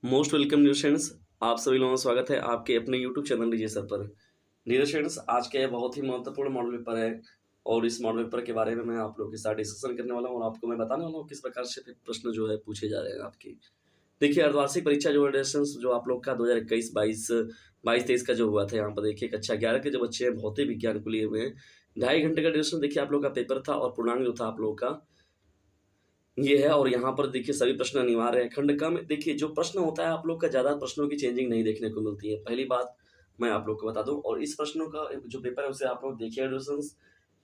Most welcome new students. आप सभी लोगों का स्वागत है आपके अपने यूट्यूब चैनल डीजे सर पर। डियर स्टूडेंट्स, आज के बहुत ही महत्वपूर्ण मॉडल पेपर है और इस मॉडल पेपर के बारे में मैं आप लोगों के साथ डिस्कशन करने वाला हूँ और आपको मैं बताने वाला हूँ किस प्रकार से प्रश्न जो है पूछे जा रहे हैं आपकी। देखिए, अर्धवार्षिक परीक्षा जो है जो आप लोग का 2021 22 23 का जो हुआ था, यहाँ पर देखिए कक्षा 11 के जो बच्चे हैं भौतिक विज्ञान को लिए हुए हैं, 2.5 घंटे का ड्यूरेशन देखिए आप लोग का पेपर था और पूर्णांक जो था आप लोग का ये है। और यहाँ पर देखिए सभी प्रश्न अनिवार्य है। खंड क में देखिए जो प्रश्न होता है आप लोग का ज़्यादा प्रश्नों की चेंजिंग नहीं देखने को मिलती है, पहली बात मैं आप लोग को बता दूं। और इस प्रश्नों का जो पेपर है उसे आप लोग देखिए एडोसेंस,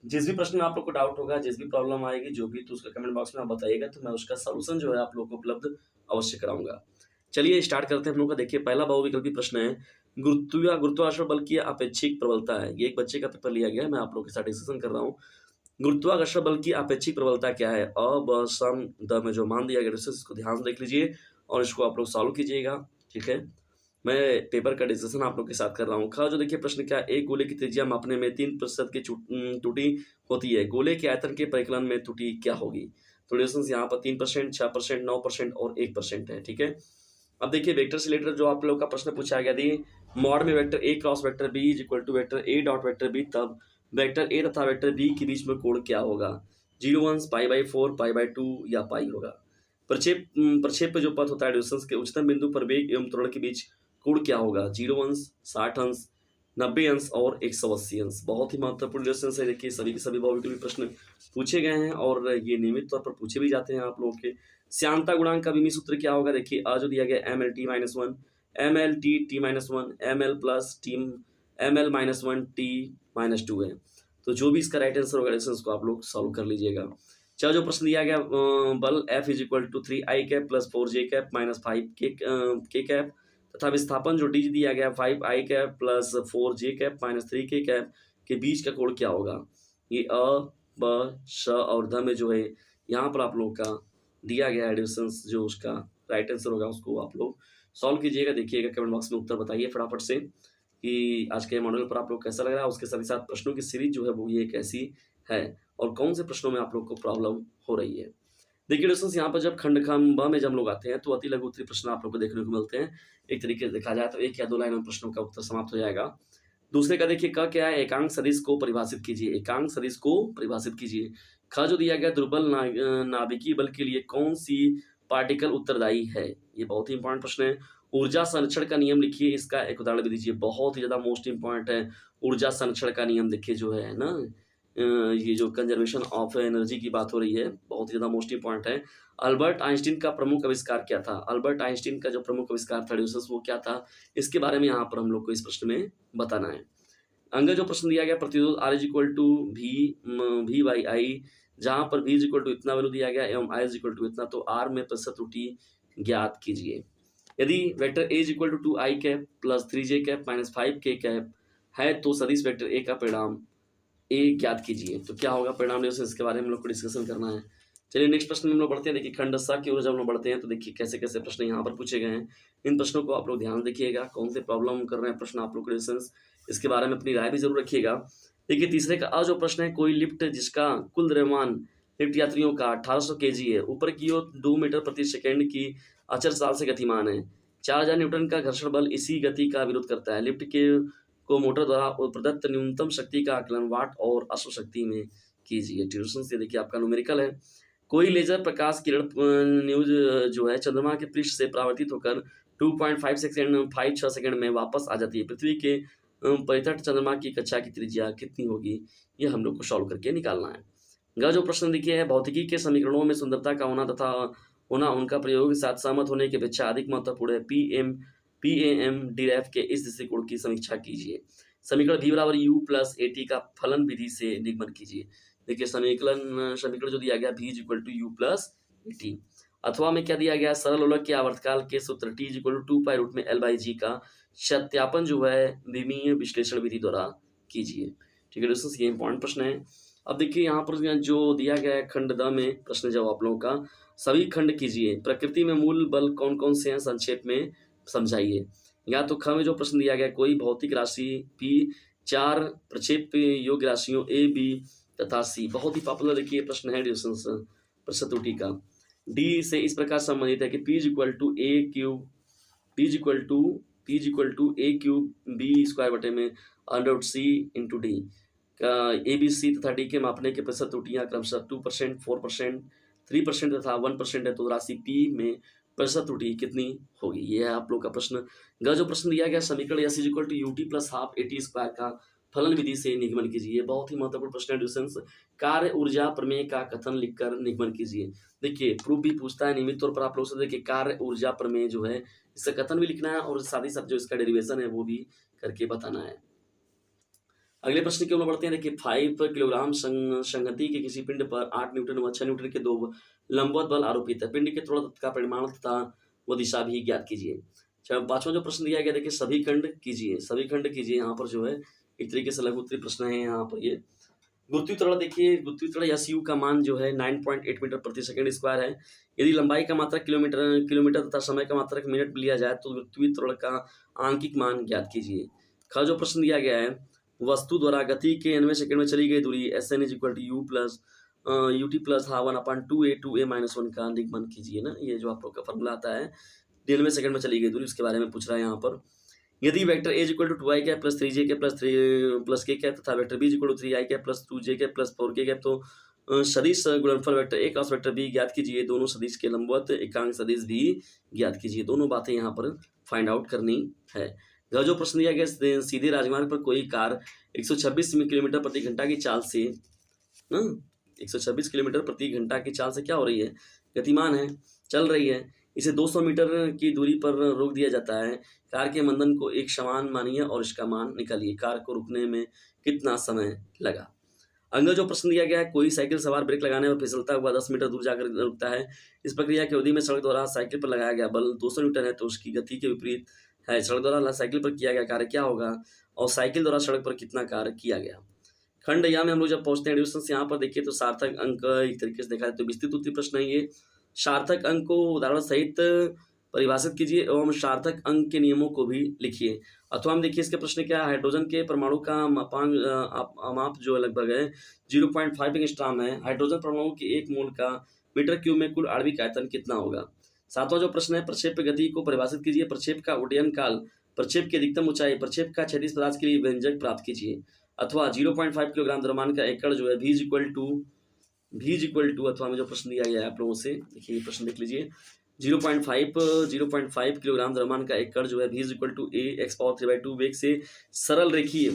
जिस भी प्रश्न में आप लोग को डाउट होगा, जिस भी प्रॉब्लम आएगी, जो भी, तो उसका कमेंट बॉक्स में आप बताइएगा, तो मैं उसका सॉल्यूशन जो है आप लोग को उपलब्ध अवश्य कराऊंगा। चलिए स्टार्ट करते हैं हम लोग का। देखिए पहला बहुविकल्पी प्रश्न है, गुरुत्वाकर्षण बल की अपेक्षिक प्रबलता है। ये एक बच्चे का पेपर लिया गया है, मैं आप लोग के साथ डिस्कशन कर रहा हूँ। गुरुत्वाकर्षण बल की अपेक्षिक प्रबलता क्या है? अ, ब, सम, द में जो मान दिया गया है इसको ध्यान से देख लीजिए और इसको आप लोग सॉल्व कीजिएगा। ठीक है, मैं पेपर का डिस्कशन आप लोग के साथ कर रहा हूँ। ख जो देखिए प्रश्न क्या है, एक गोले की त्रिज्या मापने में 3% की त्रुटि होती है, गोले के आयतन के परिकलन में त्रुटि क्या होगी? तो डिस्टेंस यहाँ पर 3%, 6%, 9% और 1% है। ठीक है, अब देखिए वेक्टर से रिलेटेड जो आप लोग का प्रश्न पूछा गया थी, मॉड में vector A cross vector B is equal to vector A dot vector B, तब वेक्टर ए तथा वेक्टर बी के बीच में कोण क्या होगा? 0 1 पाई/4 पाई/2 या पाई होगा। प्रक्षेप पे जो पथ होता है डिस्टेंस के उच्चतम बिंदु पर वेग एवं त्वरण के बीच कोण क्या होगा? 0 अंश, 60 अंश, 90 अंश और 180 अंश। बहुत ही महत्वपूर्ण डिस्टेंस है। देखिए सभी के सभी बहुविकल्पी प्रश्न पूछे गए हैं और ये नियमित तौर पर पूछे भी जाते हैं आप लोगों के। श्यानता गुणांक का विमीय सूत्र क्या होगा? देखिए अ जो दिया गया MLT-1, MLT-T-1, ML+T-ML-1T-2 है। तो जो भी इसका राइट आंसर होगा इसको आप लोग सॉल्व कर लीजिएगा। चलो जो प्रश्न दिया गया, बल F is equal to 3i cap plus 4j cap minus 5k cap तथा विस्थापन जो D दिया गया 5i cap plus 4j cap minus 3k cap के बीच का कोण क्या होगा? ये अ, ब, श और ध में जो है यहाँ पर आप लोग का दिया गया एडिशंस, जो उसका राइट आंसर होगा उसको आप लोग सॉल्व कीजिएगा। देखिएगा कमेंट बॉक्स में उत्तर बताइए फटाफट से कि आज के मॉडल पर आप लोग कैसा लग रहा है। उसके साथ ही साथ प्रश्नों की सीरीज जो है वो ये कैसी है और कौन से प्रश्नों में आप लोग को प्रॉब्लम हो रही है। देखिए दोस्तों, यहाँ पर जब खंड ब में जब लोग आते हैं तो अति लघु उत्तरीय प्रश्न आप लोग को देखने को मिलते हैं। एक तरीके से देखा जाए तो 1 या 2 लाइन में प्रश्नों का उत्तर समाप्त हो जाएगा। दूसरे का देखिए क क्या है, एकांक सदिश को परिभाषित कीजिए। एकांक सदिश को परिभाषित कीजिए। ख जो दिया गया दुर्बल नाभिकीय बल के लिए कौन सी पार्टिकल उत्तरदायी है? ये बहुत ही इंपॉर्टेंट प्रश्न है। ऊर्जा संरक्षण का नियम लिखिए, इसका एक उदाहरण भी दीजिए। बहुत ही ज्यादा मोस्ट इंपॉर्टेंट है ऊर्जा संरक्षण का नियम। देखिए जो है ना, ये जो कंजर्वेशन ऑफ एनर्जी की बात हो रही है, बहुत ही ज्यादा मोस्ट इंपॉर्टेंट है। अल्बर्ट आइंस्टीन का प्रमुख आविष्कार क्या था? अल्बर्ट आइंस्टीन का जो प्रमुख आविष्कार था वो क्या था? इसके बारे में यहाँ पर हम लोग को इस प्रश्न में बताना है। अंग जो प्रश्न दिया गया, प्रतिरोध R is equal to V by I, जहां पर V इज इक्वल टू इतना वैल्यू दिया गया एवं I इज इक्वल टू इतना, तो R में प्रतिशत त्रुटि ज्ञात कीजिए। यदि vector A is equal to 2i cap plus 3j cap minus 5k cap है तो सदिश वेक्टर A का परिणाम A ज्ञात कीजिए। तो क्या होगा परिणाम? इसके बारे में हम लोग को डिस्कशन करना है। चलिए नेक्स्ट प्रश्न में हम लोग बढ़ते हैं। देखिए खंड स की ओर जब हम लोग बढ़ते हैं तो देखिए कैसे कैसे प्रश्न यहाँ पर पूछे गए हैं। इन प्रश्नों को आप लोग ध्यान देखिएगा, कौन से प्रॉब्लम कर रहे हैं प्रश्न आप लोग को डिस्कशन, इसके बारे में अपनी राय भी जरूर रखिएगा। देखिए तीसरे का अ जो प्रश्न है, कोई लिफ्ट जिसका कुल द्रव्यमान लिफ्ट यात्रियों का 1800 kg है, ऊपर की ओर 2 मीटर प्रति सेकंड की अचर चाल से गतिमान है, 4000 न्यूटन का घर्षण बल इसी गति का विरोध करता है। लिफ्ट के को मोटर द्वारा प्रदत्त न्यूनतम शक्ति का आकलन वाट और अश्व शक्ति में कीजिए। ट्यूशन से देखिए आपका न्यूमेरिकल है। कोई लेजर प्रकाश किरण न्यूज जो है चंद्रमा के पृष्ठ से परावर्तित होकर 2.5 सेकंड में वापस आ जाती है। पृथ्वी के परितट चंद्रमा की कक्षा की त्रिज्या कितनी होगी? ये हम लोग को सॉल्व करके निकालना है। ग जो प्रश्न देखिए है, भौतिकी के समीकरणों में सुंदरता का होना तथा होना उनका प्रयोग के साथ सहमत होने की अपेक्षा अधिक महत्वपूर्ण है। PAM डीरेफ के इस दृष्टिकोण की समीक्षा कीजिए। समीकरण V बराबर U प्लस AT का फलन विधि से निगमन कीजिए। देखिए समीकरण जो दिया गया V is equal to U plus AT, अथवा में क्या दिया गया, सरल लोलक के आवर्तकाल के सूत्र T is equal to 2 pi root में L बाई जी का सत्यापन जो है विमीय विश्लेषण विधि द्वारा कीजिए। ठीक है दोस्तों, ये इंपॉर्टेंट प्रश्न है। अब देखिए यहाँ पर जो दिया गया है खंड द में प्रश्न जवाब आप लोगों का, सभी खंड कीजिए। प्रकृति में मूल बल कौन कौन से हैं संक्षेप में समझाइए। या तो ख में जो प्रश्न दिया गया, कोई भौतिक राशि P 4 प्रक्षेप योग्य राशियों A B तथा C, बहुत ही पॉपुलर देखिए प्रश्न है प्रतिशत त्रुटि का। D से इस प्रकार संबंधित है कि P is equal to A cube T is equal to A cube B square बटे में अंडर सी इंटू डी का ए बी सी तथा डी के मापने के प्रतिशत त्रुटियां क्रमशः 2%, 4%, 3% तथा 1% है, तो राशि पी में प्रतिशत त्रुटि कितनी होगी? ये है आप लोग का प्रश्न। जो प्रश्न दिया गया समीकरण S is equal to U T plus half A T square का फलन विधि से निगमन कीजिए। बहुत ही महत्वपूर्ण प्रश्न है डिस्टेंस। कार्य ऊर्जा प्रमेय का कथन लिखकर निगमन कीजिए। देखिए प्रूफ भी पूछता है नियमित तौर पर आप लोग से। देखिए कार्य ऊर्जा प्रमेय जो है इसका कथन भी लिखना है और साथ ही साथ जो इसका डेरिवेशन है वो भी करके बताना है। अगले प्रश्न की ओर बढ़ते हैं। देखिए 5 किलोग्राम संगति के किसी पिंड पर 8 न्यूटन व 6 न्यूटन के 2 लंबवत बल आरोपित है। पिंड के त्वरण तत्व का परिमाण तथा वो दिशा भी ज्ञात कीजिए। पांचवा जो प्रश्न दिया गया देखिए सभी खंड कीजिए। यहाँ पर जो है एक तरीके से लघु उत्तरीय प्रश्न है। यहाँ पर ये गुरुत्वीय त्वरण देखिए, गुरुत्वीय त्वरण एस यू का मान जो है 9.8 मीटर प्रति सेकंड स्क्वायर है। यदि लंबाई का मात्रक किलोमीटर तथा समय का मात्रक मिनट लिया जाए तो गुरुत्वीय त्वरण का आंकिक मान ज्ञात कीजिए। ख जो प्रश्न दिया गया है वस्तु द्वारा गति के 90 सेकंड में चली गई दूरी S N is equal to U T plus half 1/2a का निगमन कीजिए ना। ये जो आप लोग का फॉर्मूला आता है 90 सेकंड में चली गई दूरी उसके बारे में पूछ रहा है यहाँ पर। यदि vector A equal to 2i cap plus 3j cap plus k cap तथा vector B equal to 3i cap plus 2j cap plus 4k cap तो सदिश गुणनफल vector A cross vector B ज्ञात कीजिए। दोनों सदिश के लंबवत एकांक सदिश भी ज्ञात कीजिए। दोनों बातें यहाँ पर फाइंड आउट करनी है। जो प्रश्न दिया गया सीधे राजमार्ग पर कोई कार 126 किलोमीटर प्रति घंटा की चाल से 126 किलोमीटर प्रति घंटा की चाल से क्या हो रही है? गतिमान है, चल रही है। इसे 200 मीटर की दूरी पर रोक दिया जाता है। कार के मंदन को एक समान मानिए और इसका मान निकालिए। कार को रुकने में कितना समय लगा? अगला जो प्रश्न दिया गया है कोई साइकिल सवार ब्रेक लगाने पर फिसलता हुआ 10 मीटर दूर जाकर रुकता है। इस प्रक्रिया की अवधि में सड़क द्वारा साइकिल पर लगाया गया बल 200 न्यूटन है, तो उसकी गति के विपरीत है। सड़क द्वारा साइकिल पर किया गया कार्य क्या होगा और साइकिल द्वारा सड़क पर कितना कार्य किया गया? खंड या में हम लोग जब पहुंचते हैं डिस्टेंस यहाँ पर देखिए तो सार्थक अंक एक तरीके से देखा जाए तो विस्तृत उत्तरीय प्रश्न है ये। सार्थक अंक को उदाहरण सहित परिभाषित कीजिए एवं सार्थक अंक के नियमों को भी लिखिए। अथवा हम देखिए इसके प्रश्न क्या है। हाइड्रोजन के परमाणु का माप जो लगभग है 0.5 एंगस्ट्रॉम है। हाइड्रोजन परमाणु के एक मोल का मीटर क्यूब में कुल आणविक आयतन कितना होगा? सातवां जो प्रश्न है प्रक्षेप गति को परिभाषित कीजिए। प्रक्षेप का उड्डयन काल, प्रक्षेप की अधिकतम ऊंचाई, प्रक्षेप का क्षैतिज पदार्थ के लिए व्यंजक प्राप्त कीजिए। अथवा 0.5 किलोग्राम द्रव्यमान का एकड़ जो है v इक्वल टू अथवा में जो प्रश्न दिया गया है आप लोगों से देखिए प्रश्न देख लीजिए 0.5 किलोग्राम द्रव्यमान का एकड़ जो है v equal to a x power 3/2 वेग से सरल रेखीय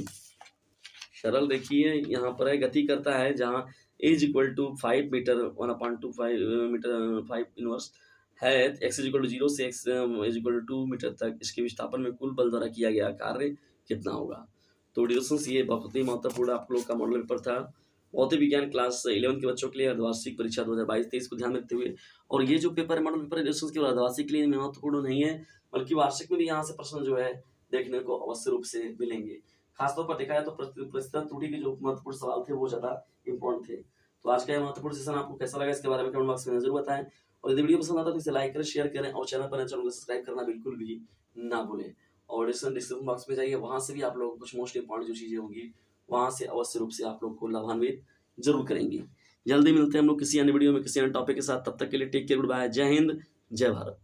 यहाँ पर है गति करता है जहाँ a equal to 5 metre 1/25 metre 5 inverse है। x इज इक्वल टू 0 से x is equal to 2 metre तक इसके विस्थापन में कुल बल द्वारा किया गया कार्य कितना होगा? तो डिस्टेंस ये बहुत ही महत्वपूर्ण आप लोग का मॉडल पेपर था। भौतिक विज्ञान क्लास 11 के बच्चों के लिए अर्धवार्षिक परीक्षा 2022-23 को ध्यान रखते हुए। और ये जो पेपर है मॉडल पेपर डिस्टेंस केवल अर्धवार्षिक के लिए महत्वपूर्ण नहीं है बल्कि वार्षिक में भी यहाँ से प्रश्न जो है देखने को अवश्य रूप से मिलेंगे। खासतौर पर देखा जाए तो प्रतिशत त्रुटि के जो महत्वपूर्ण सवाल थे वो ज्यादा इंपॉर्टेंट थे। तो आज का यह महत्वपूर्ण सेशन आपको कैसा लगा इसके बारे में कमेंट बॉक्स में जरूर बताएं। और यदि वीडियो पसंद आता है तो इसे लाइक करें, शेयर करें और चैनल पर सब्सक्राइब करना बिल्कुल भी ना भूलें। और डिस्क्रिप्शन बॉक्स में जाइए, वहां से भी आप लोग कुछ मोस्ट इंपॉर्टेंट जो चीजें होंगी वहां से अवश्य रूप से आप लोग को लाभान्वित जरूर करेंगी। जल्दी मिलते हैं हम लोग किसी अन्य वीडियो में किसी अन्य टॉपिक के साथ। तब तक के लिए टेक केयर, गुड बाय, जय हिंद, जय भारत।